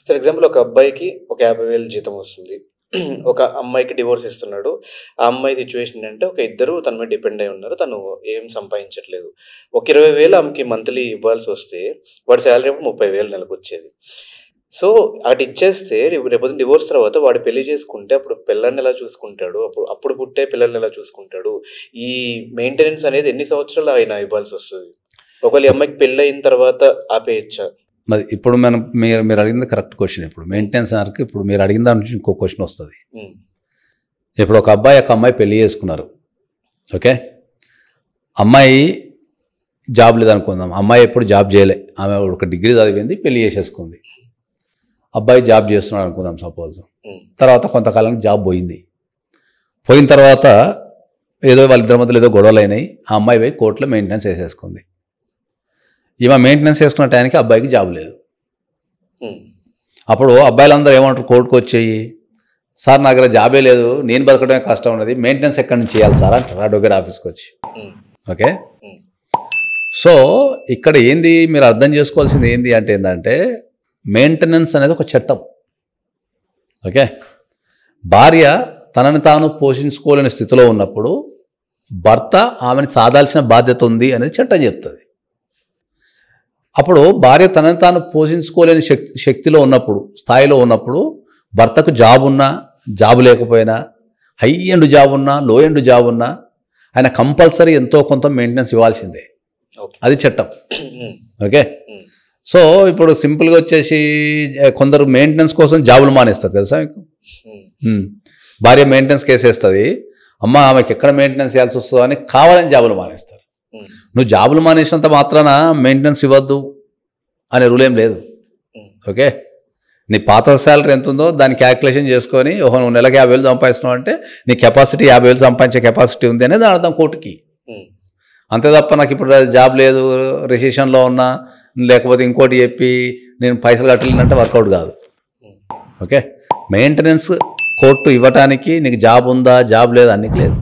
For example ఒక అబ్బాయికి ఒక 50,000 జీతం వస్తుంది. ఒక అమ్మాయికి డివోర్స్ ఇస్తున్నాడు. ఆ అమ్మాయి సిచ్యువేషన్ ఏంటంటే ఒక ఇద్దరు తన మీద డిపెండ్ అయి ఉన్నారు. తను ఏం సంపాదించట్లేదు. ఒక 20,000 ఆమెకి మంత్లీ ఇవ్వాల్సి వస్తే వాడి శాలరీ అప్పుడు 30,000 నెలకు వచ్చేది. సో అటు ఇచ్చేస్తే రేపొద్దున డివోర్స్ తర్వాత వాడు పెళ్లి చేసుకుంటే అప్పుడు పిల్లల్ని ఎలా చూసుకుంటాడు, అప్పుడు పుట్టే పిల్లల్ని ఎలా చూసుకుంటాడు, ఈ మెయింటెనెన్స్ అనేది ఎన్ని సంవత్సరాలు ఆయన ఇవ్వాల్సి వస్తుంది? ఒకవేళ ఈ అమ్మాయికి పెళ్ళి అయిన తర్వాత ఆపేయచ్చా? మరి ఇప్పుడు మీరు అడిగింది కరెక్ట్ క్వశ్చన్. ఇప్పుడు మెయింటెనెన్స్ అన్నకి ఇప్పుడు మీరు అడిగిన దాని నుంచి ఇంకో క్వశ్చన్ వస్తుంది. ఇప్పుడు ఒక అమ్మాయి పెళ్లి చేసుకున్నారు. ఓకే, అమ్మాయి జాబ్ లేదనుకుందాం. అమ్మాయి ఎప్పుడు జాబ్ చేయలే, ఆమె ఒక డిగ్రీ చదివింది, పెళ్లి చేసేసుకుంది. అబ్బాయి జాబ్ చేస్తున్నాడు అనుకుందాం సపోజ్. తర్వాత కొంతకాలానికి జాబ్ పోయిన తర్వాత ఏదో వాళ్ళిద్దరి మధ్యలో ఏదో గొడవలు అయినాయి. ఆ అమ్మాయి పోయి కోర్టులో మెయింటెనెన్స్ వేసేసుకుంది. ఈమె మెయింటెనెన్స్ చేసుకున్న టైంకి అబ్బాయికి జాబ్ లేదు. అప్పుడు అబ్బాయిలందరూ ఏమంటారు కోర్టుకు వచ్చేయి, సార్ నా దగ్గర జాబే లేదు, నేను బతకడమే కష్టం ఉన్నది, మెయింటెనెన్స్ ఎక్కడి నుంచి చేయాలి సార్ అంటారు అడ్వకేట్ ఆఫీస్కి వచ్చి. ఓకే, సో ఇక్కడ ఏంది మీరు అర్థం చేసుకోవాల్సింది ఏంటంటే మెయింటెనెన్స్ అనేది ఒక చట్టం. ఓకే, భార్య తనని తాను పోషించుకోలేని స్థితిలో ఉన్నప్పుడు భర్త ఆమెను సాధాల్సిన బాధ్యత ఉంది అనేది చట్టం చెప్తుంది. అప్పుడు భార్య తనని తాను పోషించుకోలేని శక్తిలో ఉన్నప్పుడు, స్థాయిలో ఉన్నప్పుడు భర్తకు జాబ్ ఉన్నా జాబ్ లేకపోయినా, హై ఎండ్ జాబ్ ఉన్నా లో ఎండ్ జాబ్ ఉన్నా ఆయన కంపల్సరీ ఎంతో కొంత మెయింటెనెన్స్ ఇవ్వాల్సిందే. అది చట్టం. ఓకే, సో ఇప్పుడు సింపుల్గా వచ్చేసి కొందరు మెయింటెనెన్స్ కోసం జాబులు మానేస్తారు తెలుసా మీకు. భార్య మెయింటెనెన్స్ కేసేస్తుంది, అమ్మ ఆమెకి ఎక్కడ మెయింటెనెన్స్ చేయాల్సి వస్తుందో అని కావాలని జాబులు మానేస్తారు. నువ్వు జాబులు మానేసినంత మాత్రాన మెయింటెనెన్స్ ఇవ్వద్దు అనే రూల్ ఏం లేదు. ఓకే, నీ పాత శాలరీ ఎంత ఉందో దాన్ని క్యాల్కులేషన్ చేసుకొని నువ్వు నెలకు 50,000 సంపాదిస్తున్నావు అంటే నీ కెపాసిటీ 50,000 సంపాదించే కెపాసిటీ ఉంది అనేది దాని అర్థం కోర్టుకి. అంతే తప్ప నాకు ఇప్పుడు జాబ్ లేదు, రిసెషన్లో ఉన్నా, లేకపోతే ఇంకోటి చెప్పి నేను పైసలు కట్టలేనంటే వర్కౌట్ కాదు. ఓకే, మెయింటెనెన్స్ కోర్టు ఇవ్వటానికి నీకు జాబ్ ఉందా జాబ్ లేదా అన్నికి లేదు.